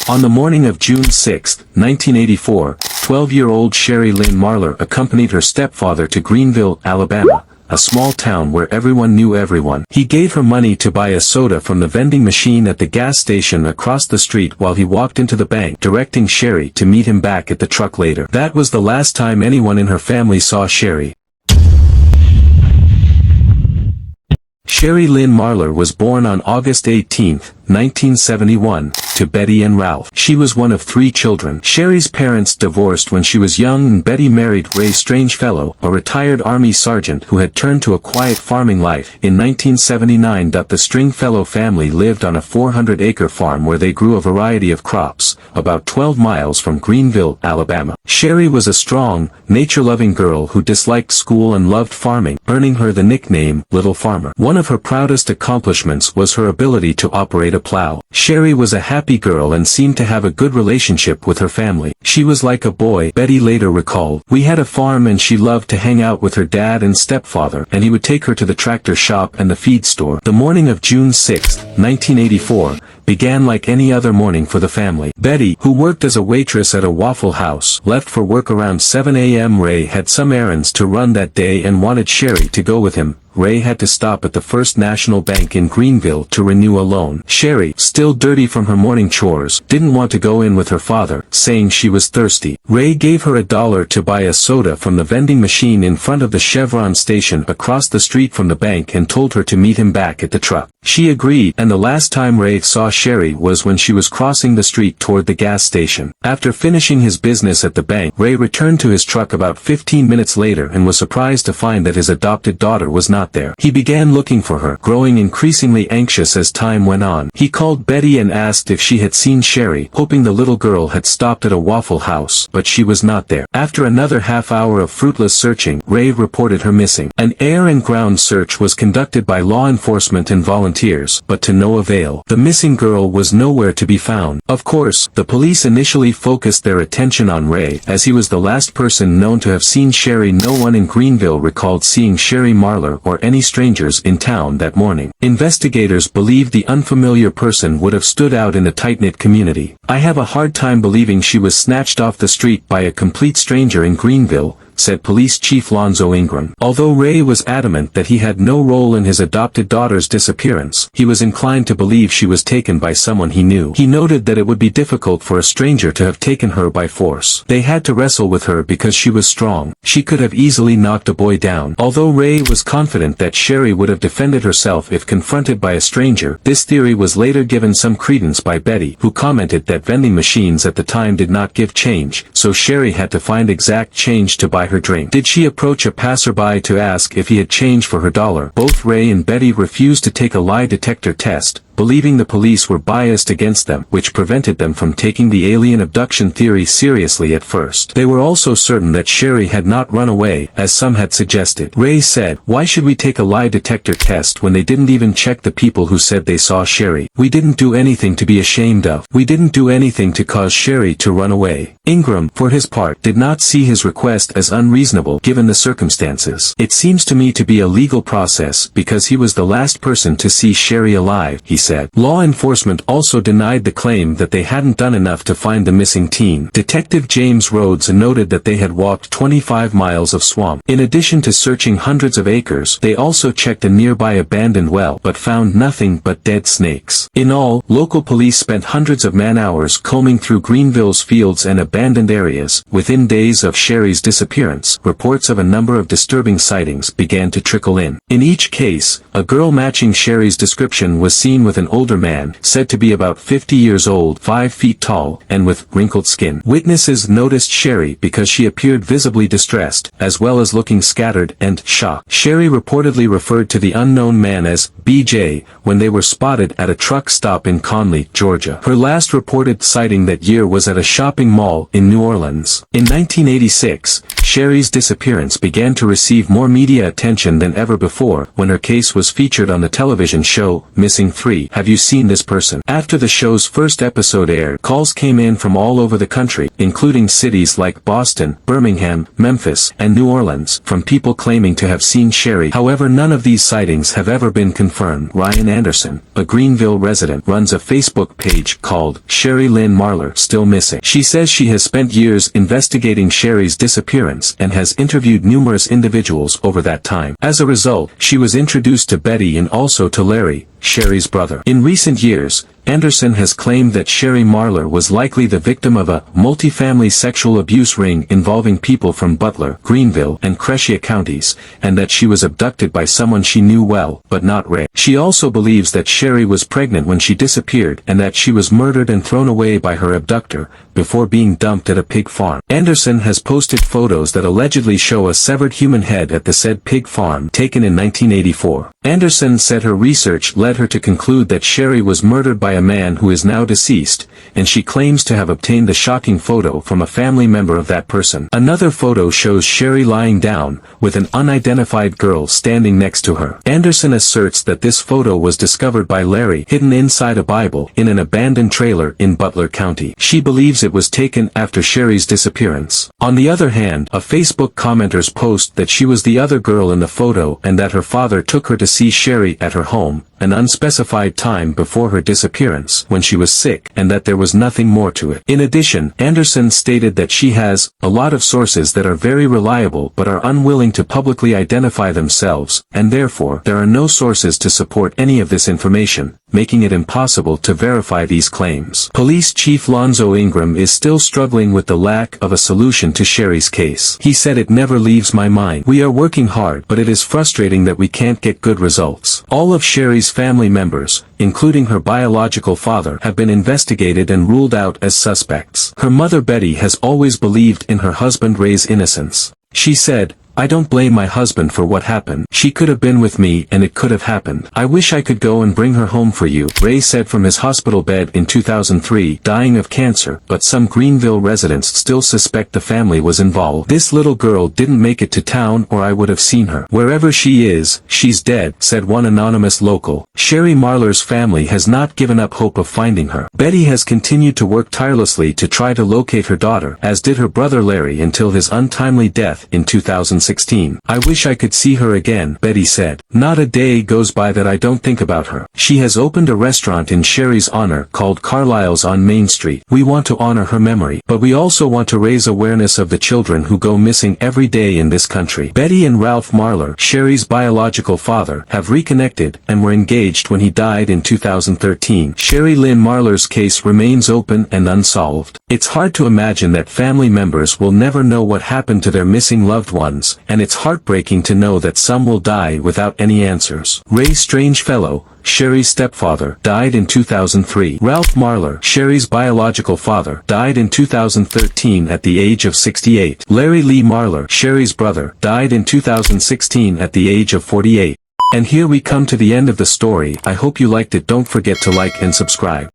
On the morning of June 6, 1984, 12-year-old Sherry Lynn Marler accompanied her stepfather to Greenville, Alabama, a small town where everyone knew everyone. He gave her money to buy a soda from the vending machine at the gas station across the street while he walked into the bank, directing Sherry to meet him back at the truck later. That was the last time anyone in her family saw Sherry. Sherry Lynn Marler was born on August 18, 1971, to Betty and Ralph. She was one of 3 children. Sherry's parents divorced when she was young and Betty married Ray Strangefellow, a retired Army sergeant who had turned to a quiet farming life. In 1979, the Stringfellow family lived on a 400-acre farm where they grew a variety of crops, about 12 miles from Greenville, Alabama. Sherry was a strong, nature-loving girl who disliked school and loved farming, earning her the nickname Little Farmer. One of her proudest accomplishments was her ability to operate a plow. Sherry was a happy girl and seemed to have a good relationship with her family. She was like a boy, Betty later recalled. We had a farm and she loved to hang out with her dad and stepfather, and he would take her to the tractor shop and the feed store. The morning of June 6, 1984, began like any other morning for the family. Betty, who worked as a waitress at a Waffle House, left for work around 7 a.m. Ray had some errands to run that day and wanted Sherry to go with him. Ray had to stop at the First National Bank in Greenville to renew a loan. Sherry, still dirty from her morning chores, didn't want to go in with her father, saying she was thirsty. Ray gave her $1 to buy a soda from the vending machine in front of the Chevron station across the street from the bank and told her to meet him back at the truck. She agreed, and the last time Ray saw Sherry was when she was crossing the street toward the gas station. After finishing his business at the bank, Ray returned to his truck about 15 minutes later and was surprised to find that his adopted daughter was not there. He began looking for her, growing increasingly anxious as time went on. He called Betty and asked if she had seen Sherry, hoping the little girl had stopped at a Waffle House, but she was not there. After another half hour of fruitless searching, Ray reported her missing. An air and ground search was conducted by law enforcement and volunteers, but to no avail. The missing girl was nowhere to be found. Of course, the police initially focused their attention on Ray, as he was the last person known to have seen Sherry. No one in Greenville recalled seeing Sherry Marler or any strangers in town that morning. Investigators believed the unfamiliar person would have stood out in the tight-knit community. I have a hard time believing she was snatched off the street by a complete stranger in Greenville, said Police Chief Lonzo Ingram. Although Ray was adamant that he had no role in his adopted daughter's disappearance, he was inclined to believe she was taken by someone he knew. He noted that it would be difficult for a stranger to have taken her by force. They had to wrestle with her because she was strong. She could have easily knocked a boy down. Although Ray was confident that Sherry would have defended herself if confronted by a stranger, this theory was later given some credence by Betty, who commented that vending machines at the time did not give change, so Sherry had to find exact change to buy her drink. Did she approach a passerby to ask if he had change for her dollar? Both Ray and Betty refused to take a lie detector test, believing the police were biased against them, which prevented them from taking the alien abduction theory seriously at first. They were also certain that Sherry had not run away, as some had suggested. Ray said, "Why should we take a lie detector test when they didn't even check the people who said they saw Sherry? We didn't do anything to be ashamed of. We didn't do anything to cause Sherry to run away." Ingram, for his part, did not see his request as unreasonable given the circumstances. "It seems to me to be a legal process because he was the last person to see Sherry alive," he said. Law enforcement also denied the claim that they hadn't done enough to find the missing teen. Detective James Rhodes noted that they had walked 25 miles of swamp. In addition to searching hundreds of acres, they also checked a nearby abandoned well, but found nothing but dead snakes. In all, local police spent hundreds of man-hours combing through Greenville's fields and abandoned areas. Within days of Sherry's disappearance, reports of a number of disturbing sightings began to trickle in. In each case, a girl matching Sherry's description was seen with an older man, said to be about 50 years old, 5 feet tall, and with wrinkled skin. Witnesses noticed Sherry because she appeared visibly distressed, as well as looking scattered and shocked. Sherry reportedly referred to the unknown man as BJ when they were spotted at a truck stop in Conley, Georgia. Her last reported sighting that year was at a shopping mall in New Orleans. In 1986, Sherry's disappearance began to receive more media attention than ever before when her case was featured on the television show Missing 3. have you seen this person? After the show's first episode aired, calls came in from all over the country, including cities like Boston, Birmingham, Memphis, and New Orleans, from people claiming to have seen Sherry. However, none of these sightings have ever been confirmed. Ryan Anderson, a Greenville resident, runs a Facebook page called Sherry Lynn Marler Still Missing. She says she has spent years investigating Sherry's disappearance and has interviewed numerous individuals over that time. As a result, she was introduced to Betty and also to Larry, Sherry's brother. In recent years, Anderson has claimed that Sherry Marler was likely the victim of a multi-family sexual abuse ring involving people from Butler, Greenville, and Crescia counties, and that she was abducted by someone she knew well, but not Ray. She also believes that Sherry was pregnant when she disappeared and that she was murdered and thrown away by her abductor, before being dumped at a pig farm. Anderson has posted photos that allegedly show a severed human head at the said pig farm, taken in 1984. Anderson said her research led her to conclude that Sherry was murdered by a man who is now deceased, and she claims to have obtained the shocking photo from a family member of that person. Another photo shows Sherry lying down, with an unidentified girl standing next to her. Anderson asserts that this photo was discovered by Larry, hidden inside a Bible, in an abandoned trailer in Butler County. She believes it was taken after Sherry's disappearance. On the other hand, a Facebook commenter's post that she was the other girl in the photo and that her father took her to see Sherry at her home, an unspecified time before her disappearance, when she was sick, and that there was nothing more to it. In addition, Anderson stated that she has a lot of sources that are very reliable but are unwilling to publicly identify themselves, and therefore there are no sources to support any of this information, making it impossible to verify these claims. Police Chief Lonzo Ingram is still struggling with the lack of a solution to Sherry's case. He said, "It never leaves my mind. We are working hard, but it is frustrating that we can't get good results." All of Sherry's family members, including her biological father, have been investigated and ruled out as suspects. Her mother Betty has always believed in her husband Ray's innocence. She said, "I don't blame my husband for what happened. She could have been with me and it could have happened. I wish I could go and bring her home for you," Ray said from his hospital bed in 2003, dying of cancer, but some Greenville residents still suspect the family was involved. "This little girl didn't make it to town or I would have seen her. Wherever she is, she's dead," said one anonymous local. Sherry Marler's family has not given up hope of finding her. Betty has continued to work tirelessly to try to locate her daughter, as did her brother Larry until his untimely death in 2016. "I wish I could see her again," Betty said. "Not a day goes by that I don't think about her." She has opened a restaurant in Sherry's honor called Carlisle's on Main Street. "We want to honor her memory, but we also want to raise awareness of the children who go missing every day in this country." Betty and Ralph Marler, Sherry's biological father, have reconnected and were engaged when he died in 2013. Sherry Lynn Marler's case remains open and unsolved. It's hard to imagine that family members will never know what happened to their missing loved ones, and it's heartbreaking to know that some will die without any answers. Ray Strangefellow, Sherry's stepfather, died in 2003. Ralph Marler, Sherry's biological father, died in 2013 at the age of 68. Larry Lee Marler, Sherry's brother, died in 2016 at the age of 48. And here we come to the end of the story. I hope you liked it. Don't forget to like and subscribe.